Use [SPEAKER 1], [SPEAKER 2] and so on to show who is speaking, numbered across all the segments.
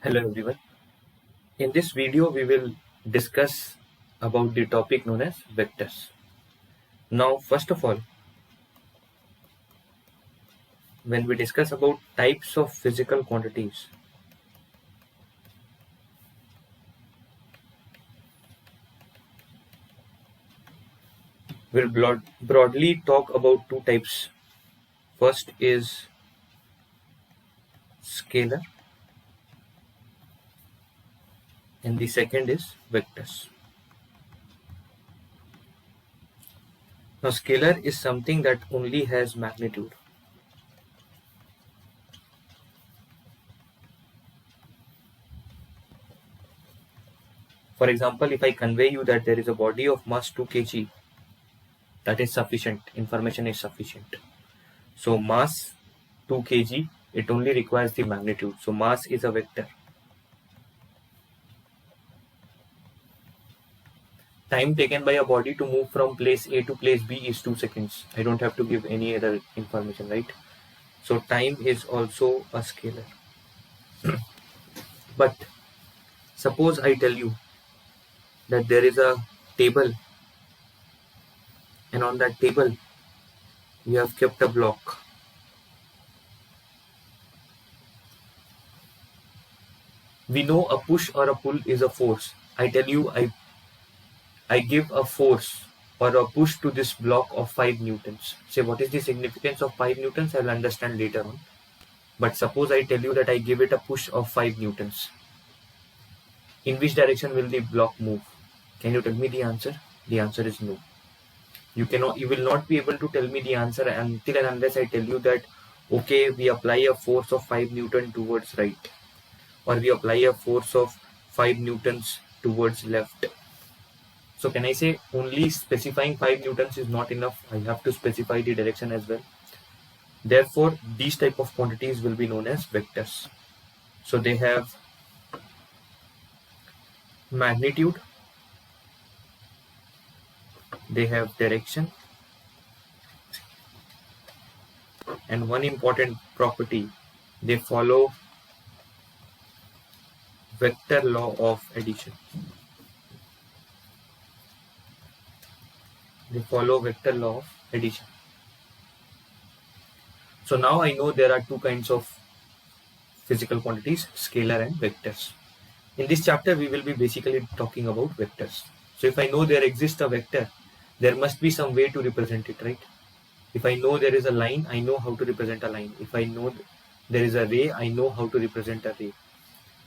[SPEAKER 1] Hello everyone. In this video we will discuss about the topic known as vectors. Now first of all, when we discuss about types of physical quantities, we'll broadly talk about two types. First is scalar and the second is vectors. Now scalar is something that only has magnitude. For example, if I convey you that there is a body of mass 2 kg, that is sufficient, information is sufficient. So mass 2 kg, it only requires the magnitude. So mass is a vector. Time taken by a body to move from place A to place B is 2 seconds. I don't have to give any other information, right? So time is also a scalar. But suppose I tell you that there is a table, and on that table you have kept a block. We know a push or a pull is a force. I tell you I give a force or a push to this block of 5 newtons. Say what is the significance of 5 newtons? I'll understand later on. But suppose I tell you that I give it a push of 5 newtons. In which direction will the block move? Can you tell me the answer? The answer is no. You will not be able to tell me the answer until and unless I tell you that, okay, we apply a force of 5 newton towards right, or we apply a force of 5 newtons towards left. So can I say only specifying 5 newtons is not enough? I have to specify the direction as well. Therefore, these type of quantities will be known as vectors. So they have magnitude, they have direction, and one important property, they follow vector law of addition. They follow vector law of addition. So now I know there are two kinds of physical quantities, scalar and vectors. In this chapter, we will be basically talking about vectors. So if I know there exists a vector, there must be some way to represent it, right? If I know there is a line, I know how to represent a line. If I know there is a ray, I know how to represent a ray.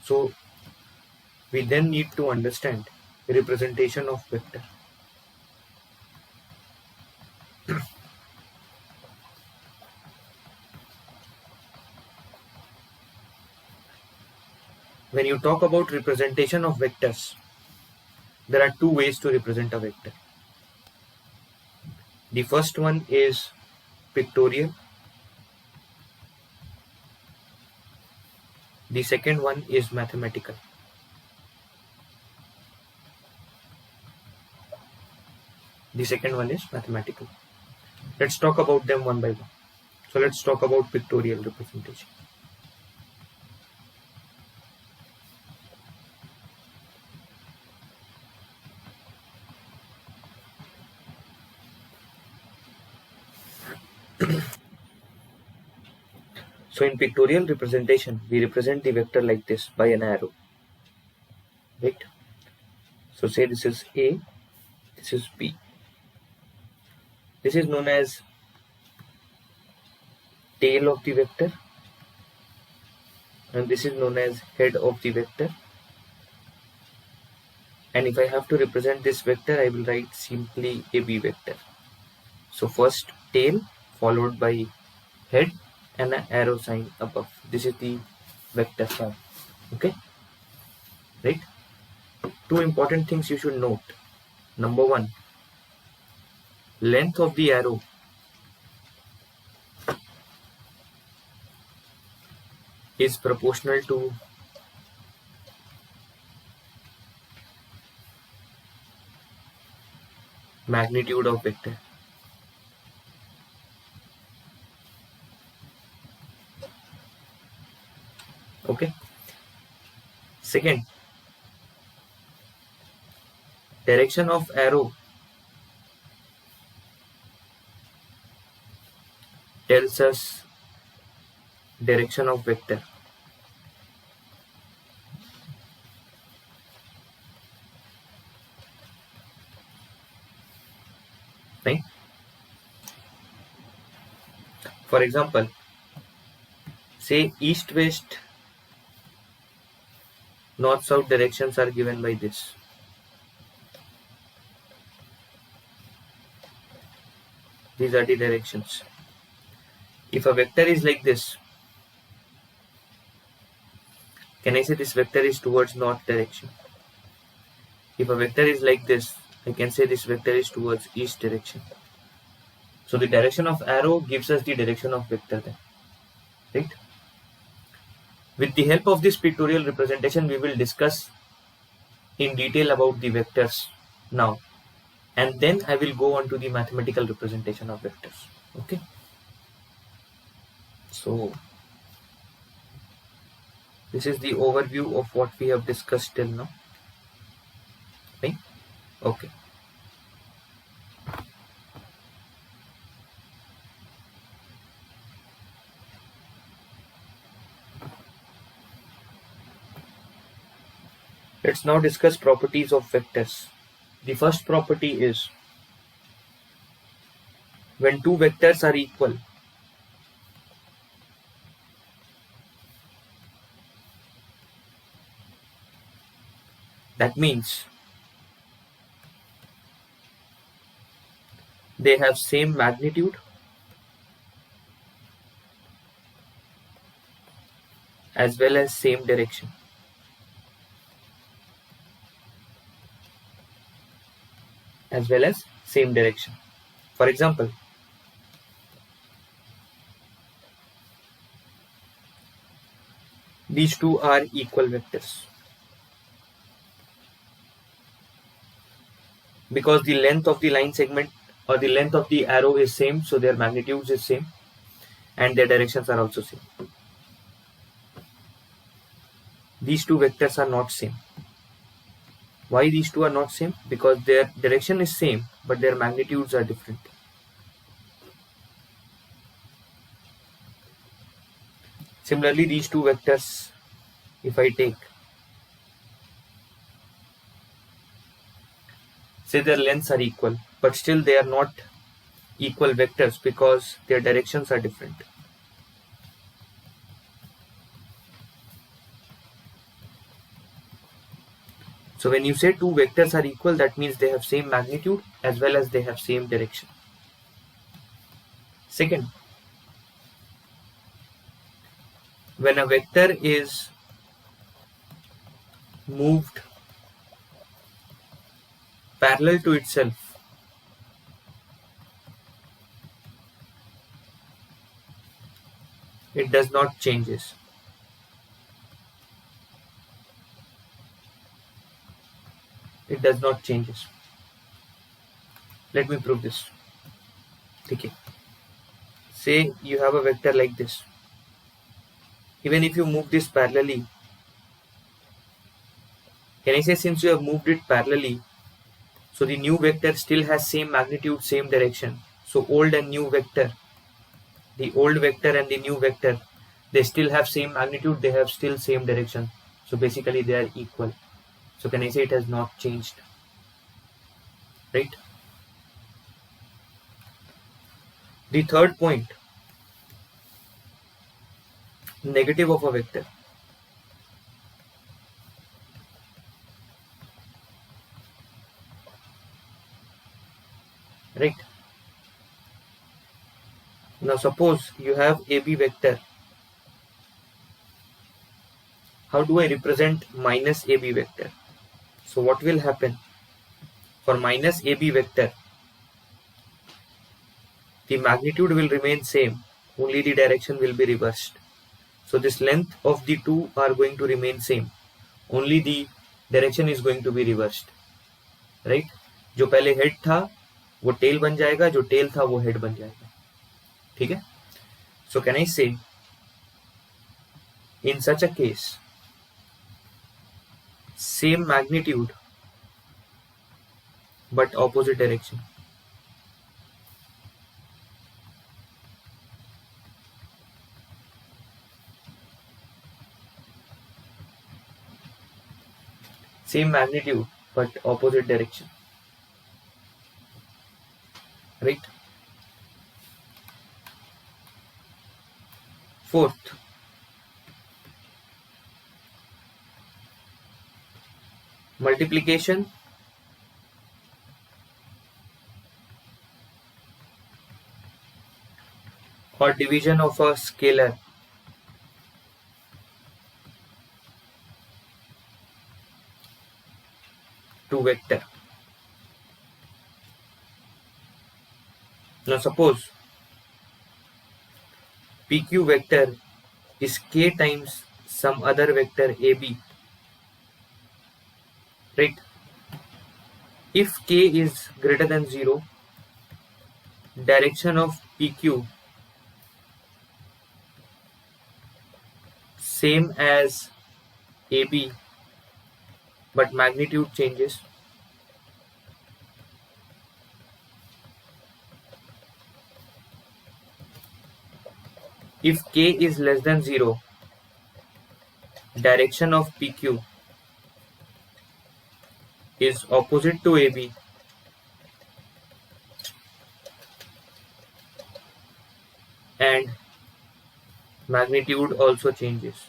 [SPEAKER 1] So we then need to understand the representation of vector. When you talk about representation of vectors, there are two ways to represent a vector. The first one is pictorial. The second one is mathematical. The second one is mathematical. Let's talk about them one by one. So let's talk about pictorial representation. So in pictorial representation, we represent the vector like this by an arrow, right? So say this is A, this is B. This is known as tail of the vector, and this is known as head of the vector. And if I have to represent this vector, I will write simply AB vector. So first tail followed by head and an arrow sign above. This is the vector form. Okay, right? Two important things you should note. Number one, length of the arrow is proportional to magnitude of vector. Okay. Second, direction of arrow tells us direction of vector. Right? For example, say east-west, north-south directions are given by this. These are the directions. If a vector is like this, can I say this vector is towards north direction? If a vector is like this, I can say this vector is towards east direction. So the direction of arrow gives us the direction of vector then, right? With the help of this pictorial representation, we will discuss in detail about the vectors now, and then I will go on to the mathematical representation of vectors. Okay. So this is the overview of what we have discussed till now. Right? Okay. Let's now discuss properties of vectors. The first property is when two vectors are equal, that means they have same magnitude as well as same direction. For example, these two are equal vectors because the length of the line segment or the length of the arrow is same, so their magnitudes is same and their directions are also same. These two vectors are not same. Why these two are not same? Because their direction is same, but their magnitudes are different. Similarly, these two vectors, if I take, say their lengths are equal, but still they are not equal vectors because their directions are different. So when you say two vectors are equal, that means they have same magnitude as well as they have same direction. Second, when a vector is moved parallel to itself, it does not changes. It does not changes. Let me prove this. Okay. Say you have a vector like this. Even if you move this parallelly, can I say since you have moved it parallelly, so the new vector still has same magnitude, same direction. So old and new vector, the old vector and the new vector, they still have same magnitude, they have still same direction. So basically they are equal. So can I say it has not changed? Right? The third point, negative of a vector. Right? Now suppose you have AB vector. How do I represent minus AB vector? So what will happen? For minus AB vector, the magnitude will remain same, only the direction will be reversed. So this length of the two are going to remain same, only the direction is going to be reversed. Right? जो पहले head था वो tell बन जाएगा, जो tell था वो head बन जाएगा. ठीक है? So can I say in such a case, same magnitude but opposite direction. Same magnitude but opposite direction, right? Fourth, multiplication or division of a scalar to vector. Now suppose PQ vector is k times some other vector AB, right? If k is greater than 0, direction of PQ same as AB but magnitude changes. If k is less than 0, direction of PQ is opposite to AB and magnitude also changes.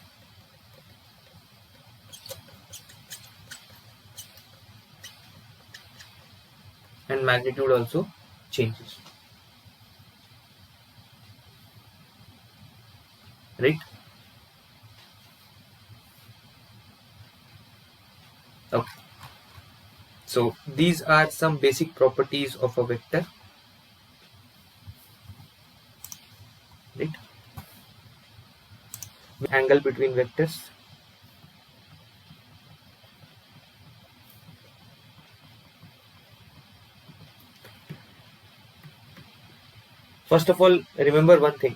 [SPEAKER 1] And magnitude also changes, right? Okay. So these are some basic properties of a vector, right? Angle between vectors. First of all, remember one thing.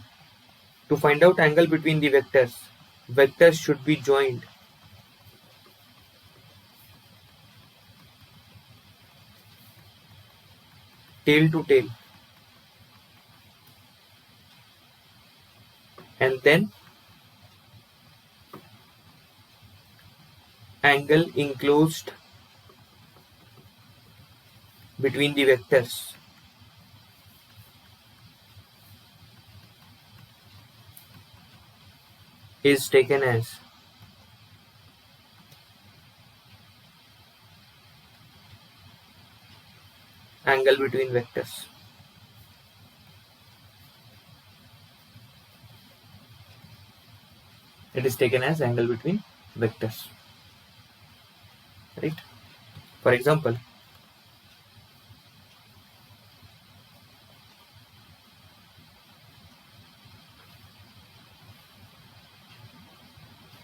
[SPEAKER 1] To find out angle between the vectors, vectors should be joined tail to tail, and then angle enclosed between the vectors is taken as angle between vectors. It is taken as angle between vectors, right? For example,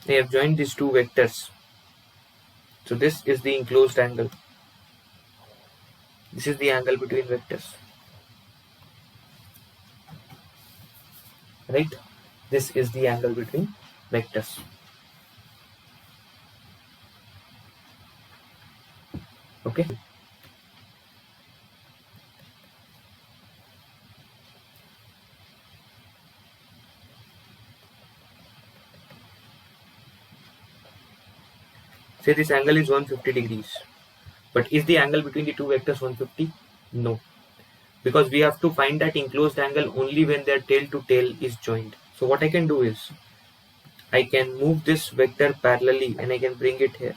[SPEAKER 1] they have joined these two vectors. So this is the enclosed angle. This is the angle between vectors, right? This is the angle between vectors. Okay. Say this angle is 150 degrees. But is the angle between the two vectors 150? No. Because we have to find that enclosed angle only when their tail to tail is joined. So what I can do is, I can move this vector parallelly and I can bring it here.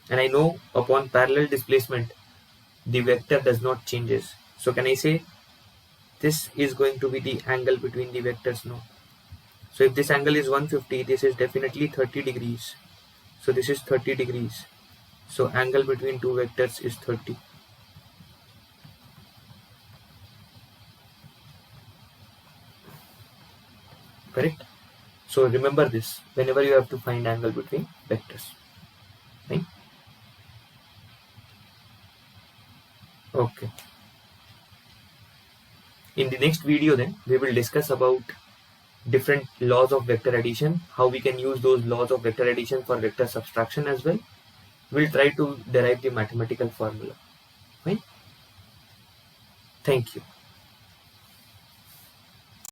[SPEAKER 1] And I know upon parallel displacement, the vector does not changes. So can I say this is going to be the angle between the vectors? No. So if this angle is 150, this is definitely 30 degrees. So this is 30 degrees. So angle between two vectors is 30. Correct? So remember this whenever you have to find angle between vectors. Right? Okay. In the next video then, we will discuss about different laws of vector addition, how we can use those laws of vector addition for vector subtraction as well. We'll try to derive the mathematical formula. Fine. Thank you.